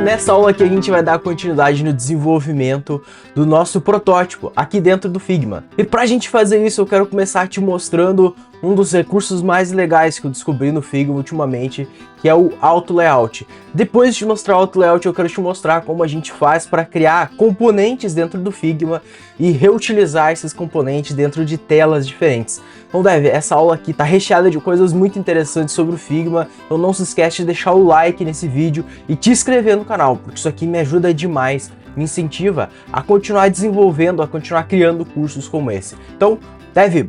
Nessa aula aqui a gente vai dar continuidade no desenvolvimento do nosso protótipo aqui dentro do Figma. E para a gente fazer isso eu quero começar te mostrando um dos recursos mais legais que eu descobri no Figma ultimamente, que é o Auto Layout. Depois de te mostrar o Auto Layout eu quero te mostrar como a gente faz para criar componentes dentro do Figma e reutilizar esses componentes dentro de telas diferentes. Então essa aula aqui tá recheada de coisas muito interessantes sobre o Figma, então não se esquece de deixar o like nesse vídeo e te inscrever no canal, porque isso aqui me ajuda demais, me incentiva a continuar desenvolvendo, a continuar criando cursos como esse. Então,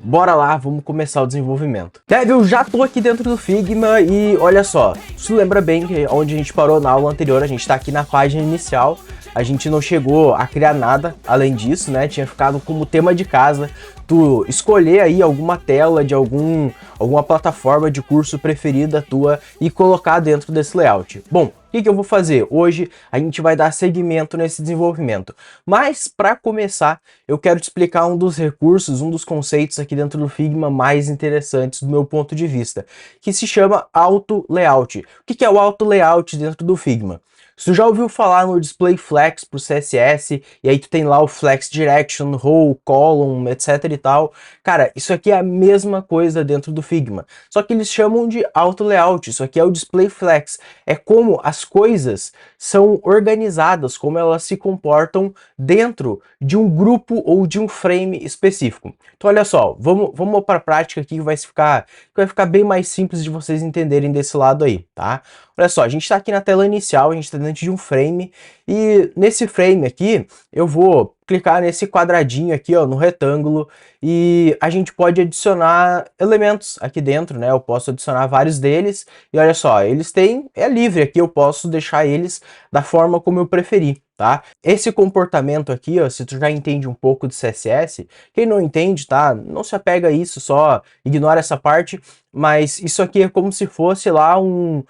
bora lá, vamos começar o desenvolvimento. Eu já tô aqui dentro do Figma e olha só, se lembra bem que onde a gente parou na aula anterior, a gente tá aqui na página inicial, a gente não chegou a criar nada além disso, né? Tinha ficado como tema de casa tu escolher aí alguma tela de alguma plataforma de curso preferida tua e colocar dentro desse layout. Bom, o que eu vou fazer? Hoje a gente vai dar seguimento nesse desenvolvimento. Mas para começar, eu quero te explicar um dos recursos, um dos conceitos aqui dentro do Figma mais interessantes do meu ponto de vista, que se chama Auto Layout. O que é o Auto Layout dentro do Figma? Se tu já ouviu falar no Display Flex pro CSS, e aí tu tem lá o Flex Direction, Row, Column, etc e tal, cara, isso aqui é a mesma coisa dentro do Figma, só que eles chamam de Auto Layout, isso aqui é o Display Flex, é como as coisas são organizadas, como elas se comportam dentro de um grupo ou de um frame específico. Então olha só, vamos para a prática aqui que vai ficar bem mais simples de vocês entenderem desse lado aí, tá? Olha só, a gente está aqui na tela inicial, a gente está dentro de um frame, e nesse frame aqui, eu vou clicar nesse quadradinho aqui, ó, no retângulo, e a gente pode adicionar elementos aqui dentro, né? Eu posso adicionar vários deles, e olha só, é livre aqui, eu posso deixar eles da forma como eu preferir, tá? Esse comportamento aqui, ó, se tu já entende um pouco de CSS, quem não entende, tá? Não se apega a isso, só ignora essa parte, mas isso aqui é como se fosse lá um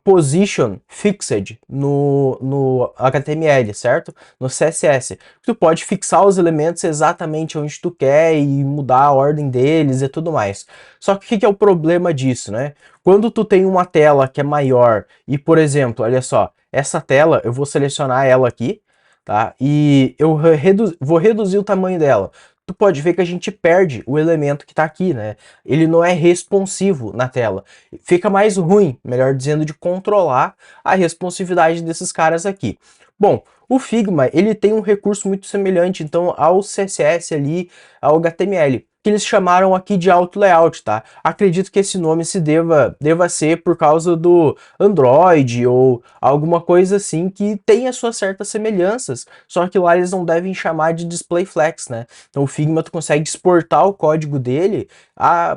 position fixed no HTML, certo? No CSS. Tu pode fixar os elementos exatamente onde tu quer e mudar a ordem deles e tudo mais. Só que o que é o problema disso, né? Quando tu tem uma tela que é maior e, por exemplo, olha só, essa tela, eu vou selecionar ela aqui, tá? E eu vou reduzir o tamanho dela. Tu pode ver que a gente perde o elemento que está aqui, né? Ele não é responsivo na tela. Fica mais ruim, melhor dizendo, de controlar a responsividade desses caras aqui. Bom, o Figma, ele tem um recurso muito semelhante, então, ao CSS ali, ao HTML, que eles chamaram aqui de Auto Layout, tá? Acredito que esse nome se deva ser por causa do Android ou alguma coisa assim que tem as suas certas semelhanças, só que lá eles não devem chamar de Display Flex, né? Então o Figma tu consegue exportar o código dele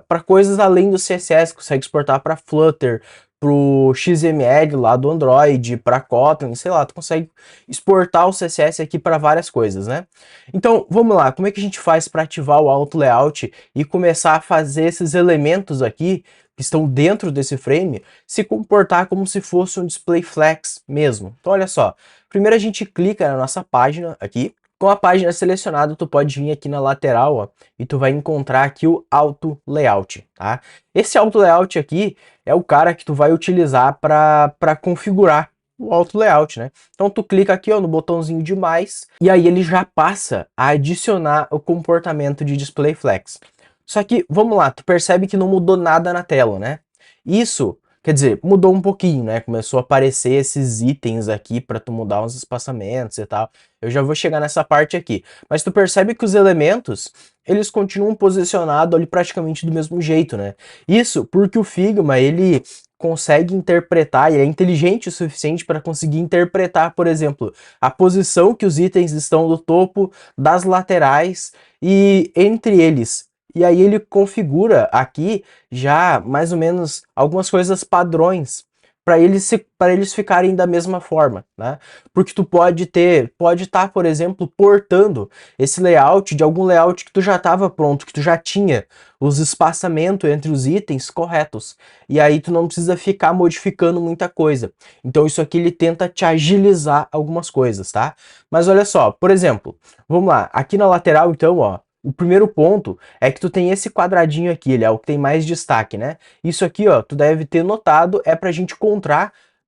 para coisas além do CSS, consegue exportar para Flutter, pro XML lá do Android, para Kotlin, sei lá, tu consegue exportar o CSS aqui para várias coisas, né? Então, vamos lá, como é que a gente faz para ativar o Auto Layout e começar a fazer esses elementos aqui que estão dentro desse frame se comportar como se fosse um Display Flex mesmo? Então, olha só, primeiro a gente clica na nossa página aqui. Com a página selecionada, tu pode vir aqui na lateral, ó, e tu vai encontrar aqui o Auto Layout, tá? Esse Auto Layout aqui é o cara que tu vai utilizar para configurar o Auto Layout, né? Então tu clica aqui, ó, no botãozinho de mais, e aí ele já passa a adicionar o comportamento de Display Flex. Só que, vamos lá, tu percebe que não mudou nada na tela, né? Isso, quer dizer, mudou um pouquinho, né? Começou a aparecer esses itens aqui para tu mudar uns espaçamentos e tal. Eu já vou chegar nessa parte aqui. Mas tu percebe que os elementos, eles continuam posicionados ali praticamente do mesmo jeito, né? Isso porque o Figma, ele consegue interpretar, e é inteligente o suficiente para conseguir interpretar, por exemplo, a posição que os itens estão do topo, das laterais e entre eles. E aí ele configura aqui já mais ou menos algumas coisas padrões para eles ficarem da mesma forma, né? Porque tu pode estar, por exemplo, portando esse layout de algum layout que tu já estava pronto, que tu já tinha os espaçamentos entre os itens corretos. E aí tu não precisa ficar modificando muita coisa. Então isso aqui ele tenta te agilizar algumas coisas, tá? Mas olha só, por exemplo, vamos lá, aqui na lateral então, ó, o primeiro ponto é que tu tem esse quadradinho aqui, ele é o que tem mais destaque, né? Isso aqui, ó, tu deve ter notado, é pra gente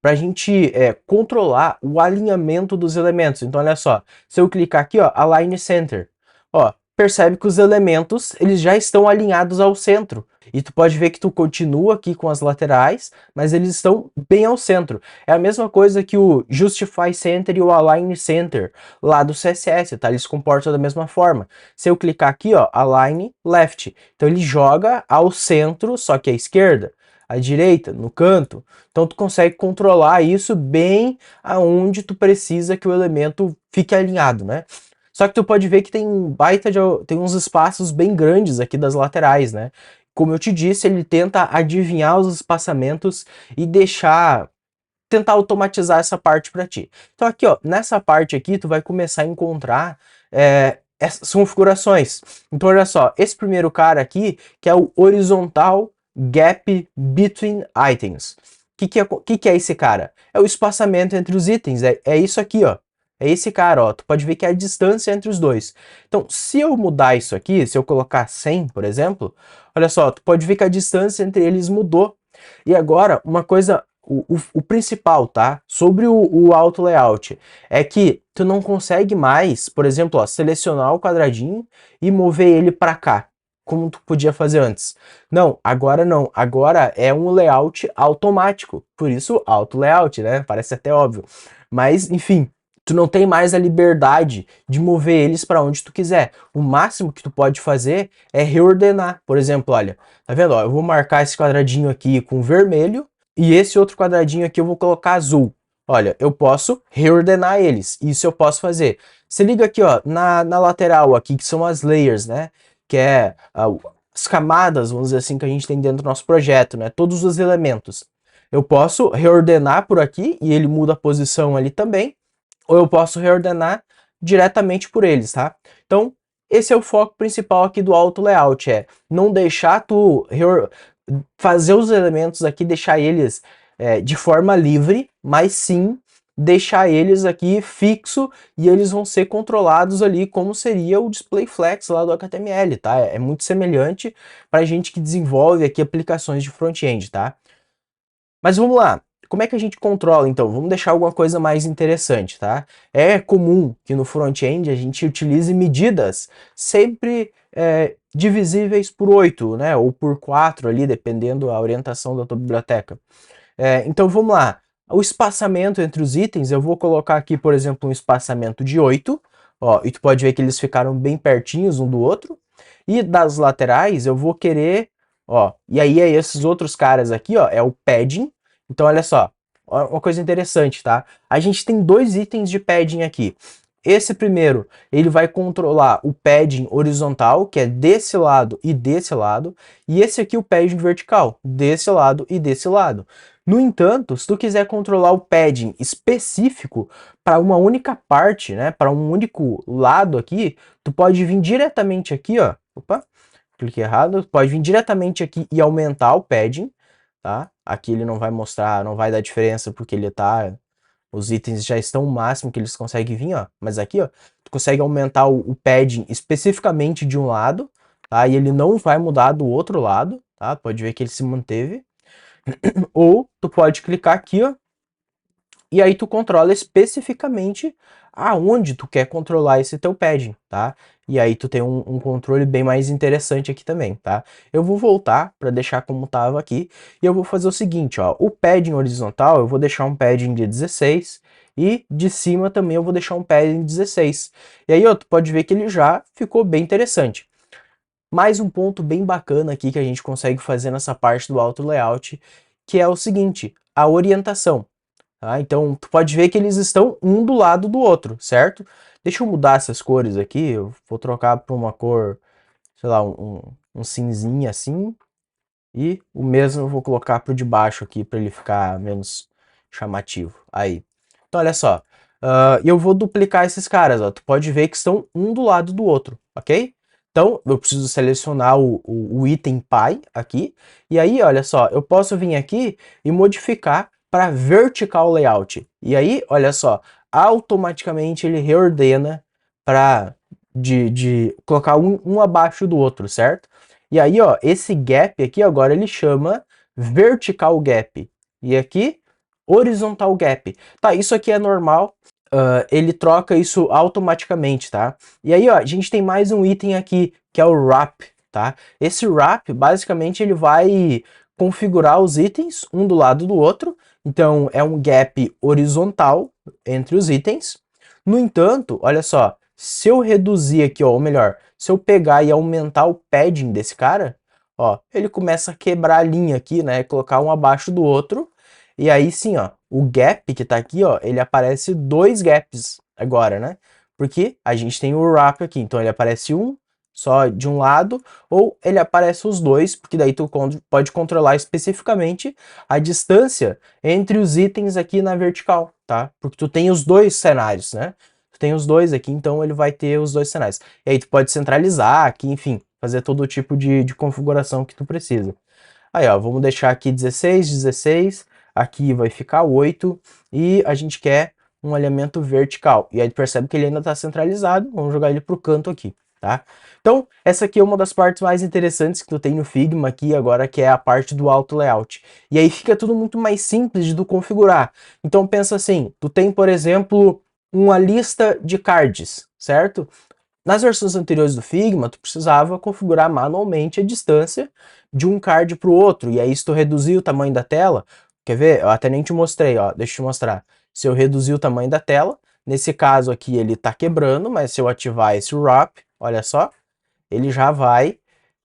para a gente controlar o alinhamento dos elementos. Então, olha só, se eu clicar aqui, ó, Align Center, ó, percebe que os elementos eles já estão alinhados ao centro. E tu pode ver que tu continua aqui com as laterais, mas eles estão bem ao centro. É a mesma coisa que o Justify Center e o Align Center lá do CSS, tá? Eles se comportam da mesma forma. Se eu clicar aqui, ó, Align Left, então ele joga ao centro, só que à esquerda, à direita, no canto. Então tu consegue controlar isso bem aonde tu precisa que o elemento fique alinhado, né? Só que tu pode ver que tem tem uns espaços bem grandes aqui das laterais, né? Como eu te disse, ele tenta adivinhar os espaçamentos e tentar automatizar essa parte para ti. Então aqui, ó, nessa parte aqui, tu vai começar a encontrar essas configurações. Então olha só, esse primeiro cara aqui, que é o Horizontal Gap Between Items. O que é esse cara? É o espaçamento entre os itens, é isso aqui, ó. É esse cara, ó. Tu pode ver que é a distância entre os dois. Então, se eu mudar isso aqui, se eu colocar 100, por exemplo, olha só, tu pode ver que a distância entre eles mudou. E agora, uma coisa, o principal, tá? Sobre o auto layout, é que tu não consegue mais, por exemplo, ó, selecionar o quadradinho e mover ele para cá, como tu podia fazer antes. Não, agora não. Agora é um layout automático. Por isso, auto layout, né? Parece até óbvio. Mas, enfim, tu não tem mais a liberdade de mover eles para onde tu quiser. O máximo que tu pode fazer é reordenar. Por exemplo, olha, tá vendo? Ó, eu vou marcar esse quadradinho aqui com vermelho e esse outro quadradinho aqui eu vou colocar azul. Olha, eu posso reordenar eles. Isso eu posso fazer. Se liga aqui, ó, na lateral aqui, que são as layers, né? Que é as camadas, vamos dizer assim, que a gente tem dentro do nosso projeto, né? Todos os elementos. Eu posso reordenar por aqui e ele muda a posição ali também, ou eu posso reordenar diretamente por eles, tá? Então, esse é o foco principal aqui do auto layout, é não deixar tu fazer os elementos aqui, deixar eles de forma livre, mas sim deixar eles aqui fixo e eles vão ser controlados ali como seria o display flex lá do HTML, tá? É muito semelhante para gente que desenvolve aqui aplicações de front-end, tá? Mas vamos lá. Como é que a gente controla, então? Vamos deixar alguma coisa mais interessante, tá? É comum que no front-end a gente utilize medidas sempre divisíveis por 8, né? Ou por 4 ali, dependendo da orientação da tua biblioteca. Então vamos lá. O espaçamento entre os itens, eu vou colocar aqui, por exemplo, um espaçamento de 8. Ó, e tu pode ver que eles ficaram bem pertinhos um do outro. E das laterais, eu vou querer, ó, e aí é esses outros caras aqui, ó, é o padding. Então, olha só, uma coisa interessante, tá? A gente tem dois itens de padding aqui. Esse primeiro, ele vai controlar o padding horizontal, que é desse lado e desse lado, e esse aqui o padding vertical, desse lado e desse lado. No entanto, se tu quiser controlar o padding específico para uma única parte, né, para um único lado aqui, tu pode vir diretamente aqui, ó, opa, cliquei errado, tu pode vir diretamente aqui e aumentar o padding, tá? Aqui ele não vai mostrar, não vai dar diferença porque ele tá, os itens já estão o máximo que eles conseguem vir, ó. Mas aqui, ó, tu consegue aumentar o padding especificamente de um lado, tá? E ele não vai mudar do outro lado, tá? Pode ver que ele se manteve. Ou tu pode clicar aqui, ó, e aí tu controla especificamente aonde tu quer controlar esse teu padding, tá? E aí tu tem um controle bem mais interessante aqui também, tá? Eu vou voltar para deixar como tava aqui e eu vou fazer o seguinte, ó, o padding horizontal eu vou deixar um padding de 16 e de cima também eu vou deixar um padding de 16. E aí, ó, tu pode ver que ele já ficou bem interessante. Mais um ponto bem bacana aqui que a gente consegue fazer nessa parte do auto layout, que é o seguinte, a orientação. Tá? Então, tu pode ver que eles estão um do lado do outro, certo? Deixa eu mudar essas cores aqui, eu vou trocar para uma cor, sei lá, um cinzinha assim, e o mesmo eu vou colocar para o de baixo aqui, para ele ficar menos chamativo. Aí. Então, olha só, eu vou duplicar esses caras, ó. Tu pode ver que estão um do lado do outro, ok? Então, eu preciso selecionar o item Pi aqui, e aí, olha só, eu posso vir aqui e modificar para vertical layout. E aí, olha só, automaticamente ele reordena para de colocar um abaixo do outro, certo? E aí, ó, esse gap aqui agora ele chama vertical gap. E aqui, horizontal gap. Tá, isso aqui é normal, ele troca isso automaticamente, tá? E aí, ó, a gente tem mais um item aqui, que é o wrap, tá? Esse wrap, basicamente, ele vai configurar os itens um do lado do outro, então é um gap horizontal entre os itens. No entanto, olha só, se eu reduzir aqui, ó, ou melhor, se eu pegar e aumentar o padding desse cara, ó, ele começa a quebrar a linha aqui, né, colocar um abaixo do outro, e aí sim, ó, o gap que tá aqui, ó, ele aparece dois gaps agora, né? Porque a gente tem o wrap aqui, então ele aparece um só de um lado, ou ele aparece os dois, porque daí tu pode controlar especificamente a distância entre os itens aqui na vertical, tá? Porque tu tem os dois cenários, né? Tu tem os dois aqui, então ele vai ter os dois cenários. E aí tu pode centralizar aqui, enfim, fazer todo tipo de configuração que tu precisa. Aí, ó, vamos deixar aqui 16, 16, aqui vai ficar 8, e a gente quer um alinhamento vertical. E aí percebe que ele ainda está centralizado, vamos jogar ele para o canto aqui, tá? Então, essa aqui é uma das partes mais interessantes que tu tem no Figma aqui agora, que é a parte do auto layout. E aí fica tudo muito mais simples de tu configurar. Então pensa assim, tu tem, por exemplo, uma lista de cards, certo? Nas versões anteriores do Figma, tu precisava configurar manualmente a distância de um card para o outro, e aí se tu reduzir o tamanho da tela, quer ver? Eu até nem te mostrei, ó, deixa eu te mostrar. Se eu reduzir o tamanho da tela, nesse caso aqui ele tá quebrando, mas se eu ativar esse wrap, olha só, ele já vai.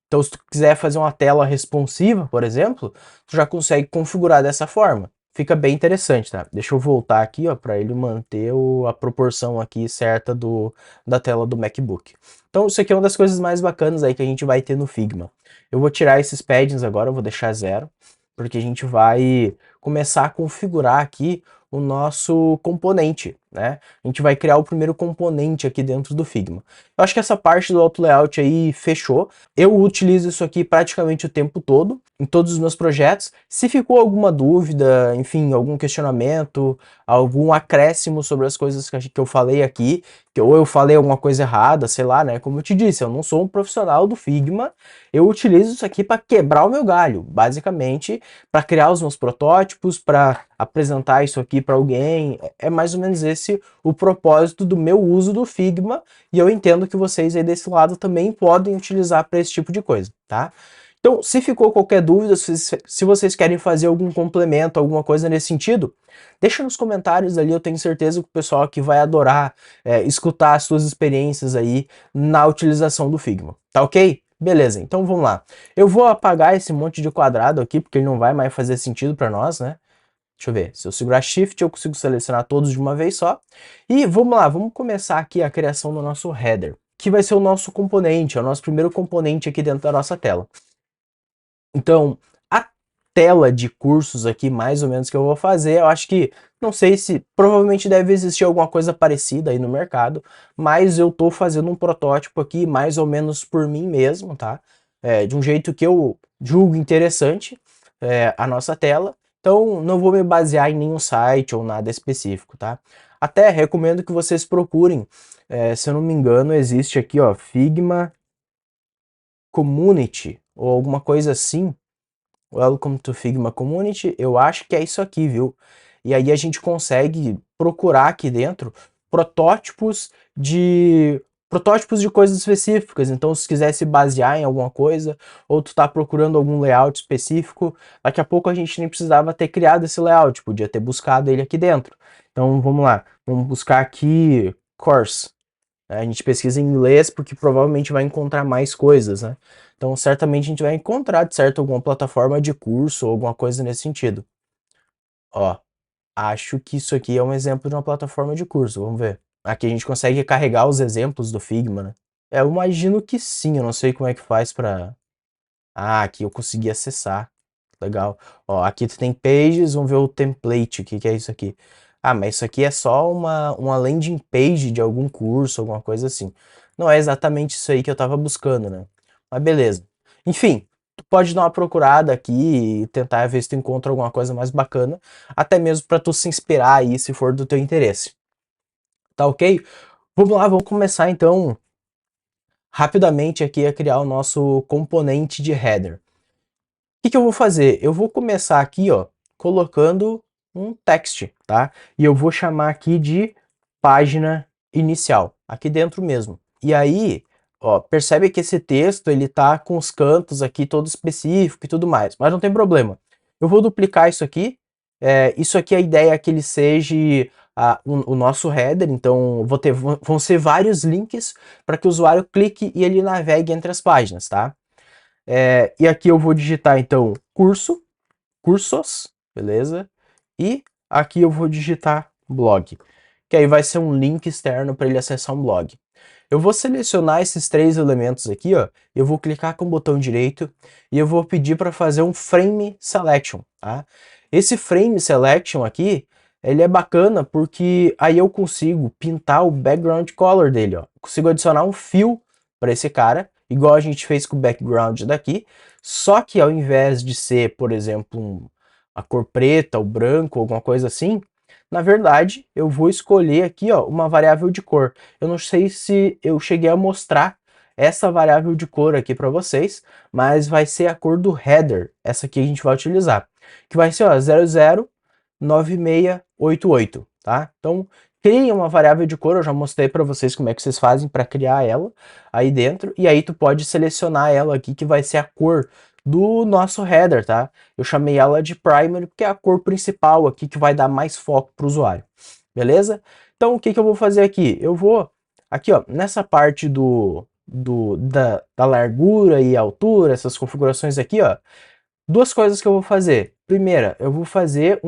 Então se tu quiser fazer uma tela responsiva, por exemplo, tu já consegue configurar dessa forma. Fica bem interessante, tá? Deixa eu voltar aqui, ó, para ele manter a proporção aqui certa da tela do MacBook. Então isso aqui é uma das coisas mais bacanas aí que a gente vai ter no Figma. Eu vou tirar esses paddings agora, eu vou deixar zero, porque a gente vai começar a configurar aqui o nosso componente, né? A gente vai criar o primeiro componente aqui dentro do Figma. Eu acho que essa parte do auto layout aí fechou. Eu utilizo isso aqui praticamente o tempo todo, em todos os meus projetos. Se ficou alguma dúvida, enfim, algum questionamento, algum acréscimo sobre as coisas que eu falei aqui, que ou eu falei alguma coisa errada, sei lá, né? Como eu te disse, eu não sou um profissional do Figma, eu utilizo isso aqui para quebrar o meu galho, basicamente, para criar os meus protótipos, para apresentar isso aqui para alguém. É mais ou menos esse o propósito do meu uso do Figma, e eu entendo que vocês aí desse lado também podem utilizar para esse tipo de coisa, tá? Então, se ficou qualquer dúvida, se vocês querem fazer algum complemento, alguma coisa nesse sentido, deixa nos comentários ali, eu tenho certeza que o pessoal aqui vai adorar escutar as suas experiências aí na utilização do Figma, tá ok? Beleza, então vamos lá. Eu vou apagar esse monte de quadrado aqui, porque ele não vai mais fazer sentido para nós, né? Deixa eu ver, se eu segurar Shift eu consigo selecionar todos de uma vez só. E vamos lá, vamos começar aqui a criação do nosso header, que vai ser o nosso componente, é o nosso primeiro componente aqui dentro da nossa tela. Então, a tela de cursos aqui, mais ou menos, que eu vou fazer, eu acho que, não sei se, provavelmente deve existir alguma coisa parecida aí no mercado, mas eu tô fazendo um protótipo aqui, mais ou menos por mim mesmo, tá? De um jeito que eu julgo interessante, a nossa tela. Então, não vou me basear em nenhum site ou nada específico, tá? Até recomendo que vocês procurem, se eu não me engano, existe aqui, ó, Figma Community, ou alguma coisa assim. Welcome to Figma Community, eu acho que é isso aqui, viu? E aí a gente consegue procurar aqui dentro protótipos de coisas específicas. Então, se quiser se basear em alguma coisa, ou tu tá procurando algum layout específico, daqui a pouco a gente nem precisava ter criado esse layout, podia ter buscado ele aqui dentro. Então, vamos lá, vamos buscar aqui course. A gente pesquisa em inglês porque provavelmente vai encontrar mais coisas, né? Então, certamente a gente vai encontrar, de certo, alguma plataforma de curso ou alguma coisa nesse sentido. Ó, acho que isso aqui é um exemplo de uma plataforma de curso, vamos ver. Aqui a gente consegue carregar os exemplos do Figma, né? Eu imagino que sim, eu não sei como é que faz pra... Ah, aqui eu consegui acessar. Legal. Ó, aqui tu tem pages, vamos ver o template, o que que é isso aqui? Ah, mas isso aqui é só uma landing page de algum curso, alguma coisa assim. Não é exatamente isso aí que eu tava buscando, né? Mas beleza. Enfim, tu pode dar uma procurada aqui e tentar ver se tu encontra alguma coisa mais bacana, até mesmo para tu se inspirar aí, se for do teu interesse. Tá ok? Vamos lá, vamos começar então rapidamente aqui a criar o nosso componente de header. O que que eu vou fazer? Eu vou começar aqui, ó, colocando um text, tá? E eu vou chamar aqui de página inicial, aqui dentro mesmo. E aí, ó, percebe que esse texto ele tá com os cantos aqui todo específico e tudo mais, mas não tem problema. Eu vou duplicar isso aqui. Isso aqui a ideia é que ele seja o nosso header, então vão ser vários links para que o usuário clique e ele navegue entre as páginas, tá? E aqui eu vou digitar então cursos, beleza? E aqui eu vou digitar blog, que aí vai ser um link externo para ele acessar um blog. Eu vou selecionar esses três elementos aqui, ó. Eu vou clicar com o botão direito e eu vou pedir para fazer um frame selection, tá? Esse frame selection aqui, ele é bacana porque aí eu consigo pintar o background color dele, ó. Consigo adicionar um fio para esse cara, igual a gente fez com o background daqui, só que ao invés de ser, por exemplo, a cor preta, ou branco, alguma coisa assim, na verdade, eu vou escolher aqui, ó, uma variável de cor. Eu não sei se eu cheguei a mostrar essa variável de cor aqui para vocês, mas vai ser a cor do header, essa aqui a gente vai utilizar, que vai ser, ó, 009688, tá? Então, cria uma variável de cor, eu já mostrei para vocês como é que vocês fazem para criar ela aí dentro, e aí tu pode selecionar ela aqui, que vai ser a cor do nosso header, tá? Eu chamei ela de primary porque é a cor principal aqui que vai dar mais foco para o usuário, beleza? Então o que eu vou fazer aqui? Eu vou aqui, ó, nessa parte da largura e altura, essas configurações aqui, ó, duas coisas que eu vou fazer. Primeira, eu vou fazer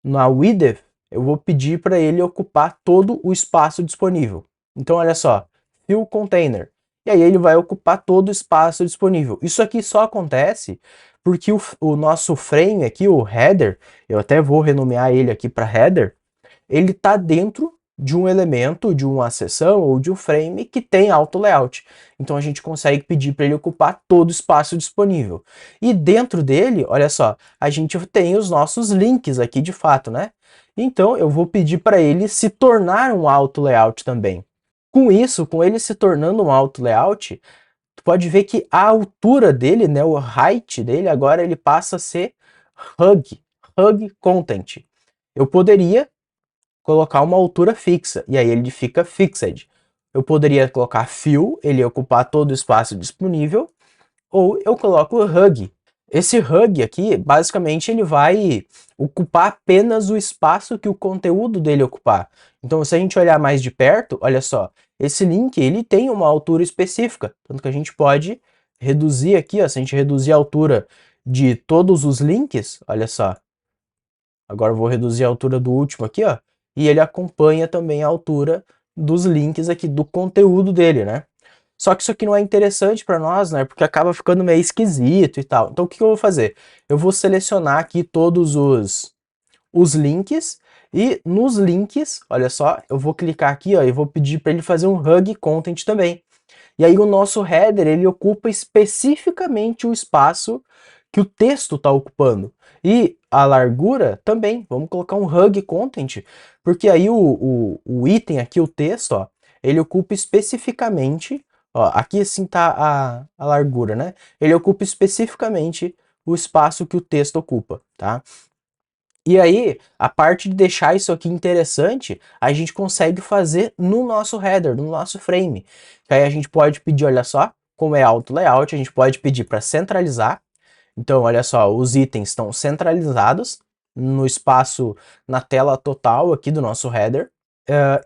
na width, eu vou pedir para ele ocupar todo o espaço disponível. Então olha só, fill container. E aí ele vai ocupar todo o espaço disponível. Isso aqui só acontece porque o nosso frame aqui, o header, eu até vou renomear ele aqui para header, ele está dentro de um elemento, de uma seção ou de um frame que tem auto layout. Então a gente consegue pedir para ele ocupar todo o espaço disponível. E dentro dele, olha só, a gente tem os nossos links aqui de fato, né? Então eu vou pedir para ele se tornar um auto layout também. Com isso, com ele se tornando um auto layout, tu pode ver que a altura dele, né, o height dele, agora ele passa a ser hug content. Eu poderia colocar uma altura fixa, e aí ele fica fixed. Eu poderia colocar fill, ele ia ocupar todo o espaço disponível, ou eu coloco hug. Esse hug aqui, basicamente, ele vai ocupar apenas o espaço que o conteúdo dele ocupar. Então, se a gente olhar mais de perto, olha só, esse link, ele tem uma altura específica, tanto que a gente pode reduzir aqui, ó, se a gente reduzir a altura de todos os links, olha só, agora eu vou reduzir a altura do último aqui, ó, e ele acompanha também a altura dos links aqui, do conteúdo dele, né? Só que isso aqui não é interessante para nós, né? Porque acaba ficando meio esquisito e tal. Então o que eu vou fazer? Eu vou selecionar aqui todos os links e nos links, olha só, eu vou clicar aqui, ó, e vou pedir para ele fazer um hug content também. E aí o nosso header, ele ocupa especificamente o espaço que o texto está ocupando. E a largura também, vamos colocar um hug content, porque aí o item aqui, o texto, ó, ele ocupa especificamente, ó, aqui assim tá a largura, né? Ele ocupa especificamente o espaço que o texto ocupa, tá? E aí, a parte de deixar isso aqui interessante, a gente consegue fazer no nosso header, no nosso frame. Que aí a gente pode pedir, olha só, como é auto layout, a gente pode pedir para centralizar. Então, olha só, os itens estão centralizados no espaço, na tela total aqui do nosso header.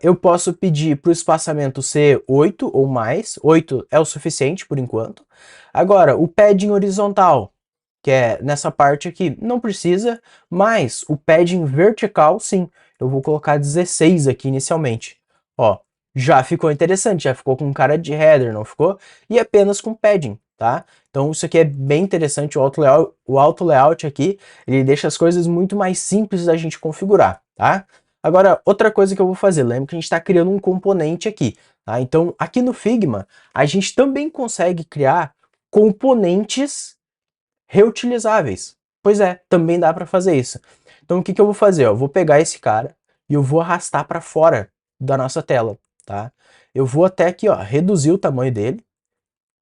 Eu posso pedir para o espaçamento ser 8 ou mais, 8 é o suficiente por enquanto. Agora, o padding horizontal, que é nessa parte aqui, não precisa, mas o padding vertical, sim. Eu vou colocar 16 aqui inicialmente. Ó, já ficou interessante, já ficou com cara de header, não ficou? E apenas com padding, tá? Então isso aqui é bem interessante, o auto layout aqui, ele deixa as coisas muito mais simples da gente configurar, tá? Agora, outra coisa que eu vou fazer, lembra que a gente está criando um componente aqui, tá? Então, aqui no Figma, a gente também consegue criar componentes reutilizáveis. Pois é, também dá para fazer isso. Então o que eu vou fazer? Eu vou pegar esse cara e eu vou arrastar para fora da nossa tela, tá? Eu vou até aqui, ó, reduzir o tamanho dele.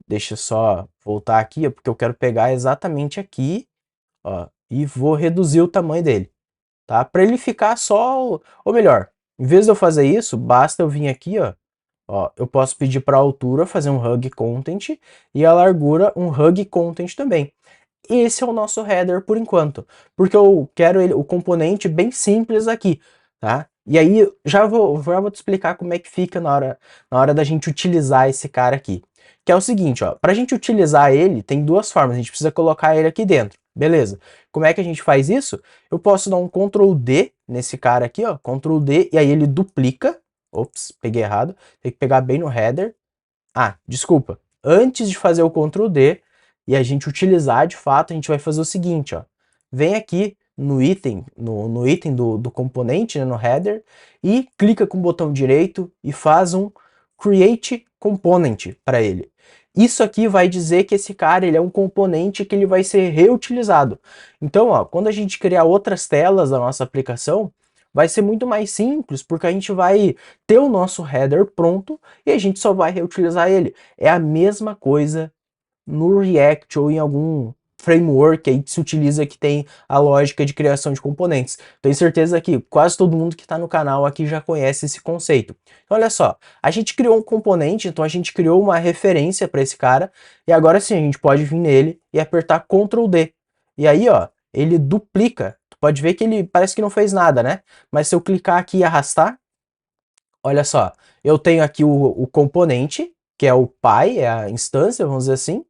Deixa eu só voltar aqui, ó, porque eu quero pegar exatamente aqui, ó, e vou reduzir o tamanho dele. tá? Para ele ficar só, ou melhor, em vez de eu fazer isso, basta eu vir aqui, ó, eu posso pedir para a altura fazer um hug content e a largura um hug content também. Esse é o nosso header por enquanto, porque eu quero ele, o componente bem simples aqui, tá? E aí já vou te explicar como é que fica na hora da gente utilizar esse cara aqui. Que é o seguinte, ó, para a gente utilizar ele, tem duas formas, a gente precisa colocar ele aqui dentro, beleza? Como é que a gente faz isso? Eu posso dar um Ctrl D nesse cara aqui, ó, Ctrl D, e aí ele duplica, ops, peguei errado, tem que pegar bem no header. Ah, desculpa, antes de fazer o Ctrl D, e a gente utilizar de fato, a gente vai fazer o seguinte, ó. Vem aqui no item, no item do componente, né, no header, e clica com o botão direito e faz um Create Component para ele. Isso aqui vai dizer que esse cara ele é um componente que ele vai ser reutilizado. Então, ó, quando a gente criar outras telas da nossa aplicação, vai ser muito mais simples, porque a gente vai ter o nosso header pronto e a gente só vai reutilizar ele. É a mesma coisa no React ou em algum framework aí que se utiliza que tem a lógica de criação de componentes. Tenho certeza que quase todo mundo que está no canal aqui já conhece esse conceito. Então, olha só, a gente criou um componente, então a gente criou uma referência para esse cara, e agora sim a gente pode vir nele e apertar Ctrl D. E aí, ó, ele duplica. Tu pode ver que ele parece que não fez nada, né? Mas se eu clicar aqui e arrastar, olha só, eu tenho aqui o componente, que é o pai, é a instância, vamos dizer assim,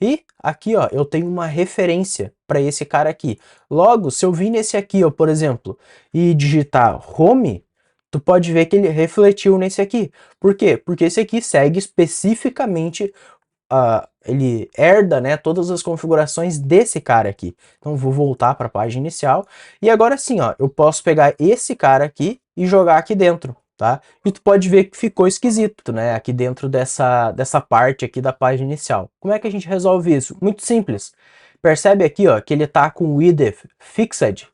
e aqui, ó, eu tenho uma referência para esse cara aqui. Logo, se eu vir nesse aqui, ó, por exemplo, e digitar home, tu pode ver que ele refletiu nesse aqui. Por quê? Porque esse aqui segue especificamente, ele herda, né, todas as configurações desse cara aqui. Então vou voltar para a página inicial e agora sim, ó, eu posso pegar esse cara aqui e jogar aqui dentro, tá? E tu pode ver que ficou esquisito, né, aqui dentro dessa parte aqui da página inicial. Como é que a gente resolve isso? Muito simples. Percebe aqui, ó, que ele tá com width fixed?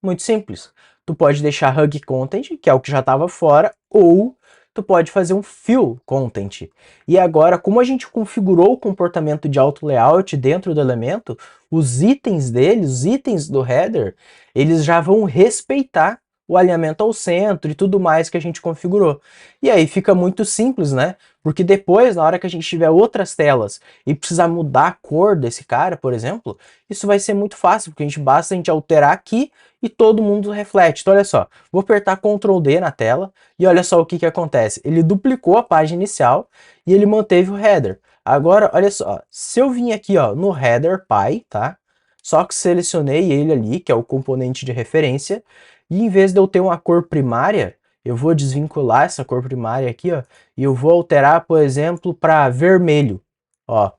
Muito simples. Tu pode deixar hug content, que é o que já estava fora, ou tu pode fazer um fill content. E agora, como a gente configurou o comportamento de auto layout dentro do elemento, os itens deles, os itens do header, eles já vão respeitar o alinhamento ao centro e tudo mais que a gente configurou. E aí fica muito simples, né? Porque depois, na hora que a gente tiver outras telas e precisar mudar a cor desse cara, por exemplo, isso vai ser muito fácil, porque basta a gente alterar aqui e todo mundo reflete. Então olha só, vou apertar Ctrl D na tela e olha só o que acontece. Ele duplicou a página inicial e ele manteve o header. Agora, olha só, se eu vim aqui, ó, no header pai, tá? Só que selecionei ele ali, que é o componente de referência, e em vez de eu ter uma cor primária, eu vou desvincular essa cor primária aqui, ó, e eu vou alterar, por exemplo, para vermelho, ó.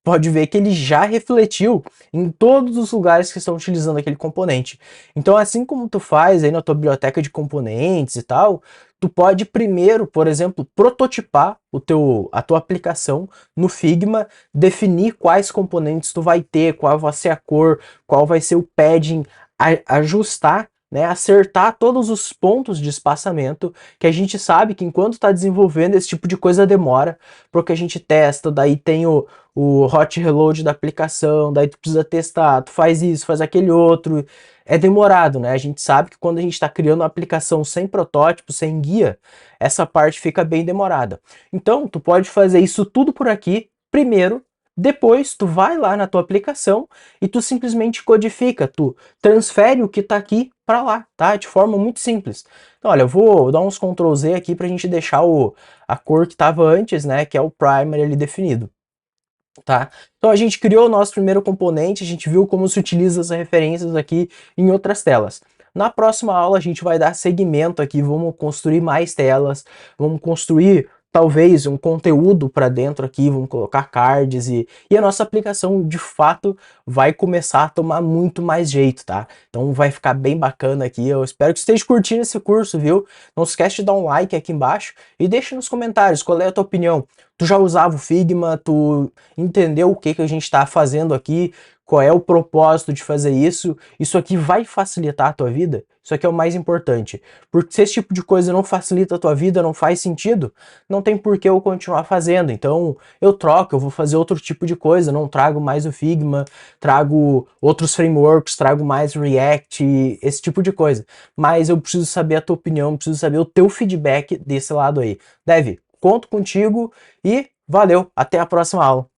Pode ver que ele já refletiu em todos os lugares que estão utilizando aquele componente. Então, assim como tu faz aí na tua biblioteca de componentes e tal, tu pode primeiro, por exemplo, prototipar a tua aplicação no Figma, definir quais componentes tu vai ter, qual vai ser a cor, qual vai ser o padding, ajustar, né, acertar todos os pontos de espaçamento, que a gente sabe que enquanto está desenvolvendo esse tipo de coisa demora, porque a gente testa, daí tem o hot reload da aplicação, daí tu precisa testar, tu faz isso, faz aquele outro, é demorado, né? A gente sabe que quando a gente está criando uma aplicação sem protótipo, sem guia, essa parte fica bem demorada. Então, tu pode fazer isso tudo por aqui, primeiro, depois tu vai lá na tua aplicação e tu simplesmente codifica, tu transfere o que está aqui para lá, tá? De forma muito simples. Então, olha, eu vou dar uns Ctrl Z aqui para a gente deixar a cor que estava antes, né? Que é o primer ali definido. Tá? Então a gente criou o nosso primeiro componente, a gente viu como se utiliza as referências aqui em outras telas. Na próxima aula a gente vai dar segmento aqui, vamos construir mais telas, vamos construir talvez um conteúdo para dentro aqui, vamos colocar cards e a nossa aplicação de fato vai começar a tomar muito mais jeito, tá? Então vai ficar bem bacana aqui, eu espero que você esteja curtindo esse curso, viu? Não se esquece de dar um like aqui embaixo e deixa nos comentários qual é a tua opinião. Tu já usava o Figma, tu entendeu o que que a gente está fazendo aqui, qual é o propósito de fazer isso, isso aqui vai facilitar a tua vida? Isso aqui é o mais importante. Porque se esse tipo de coisa não facilita a tua vida, não faz sentido, não tem por que eu continuar fazendo. Então eu troco, eu vou fazer outro tipo de coisa, não trago mais o Figma, trago outros frameworks, trago mais React, esse tipo de coisa. Mas eu preciso saber a tua opinião, preciso saber o teu feedback desse lado aí. Dev, conto contigo e valeu, até a próxima aula.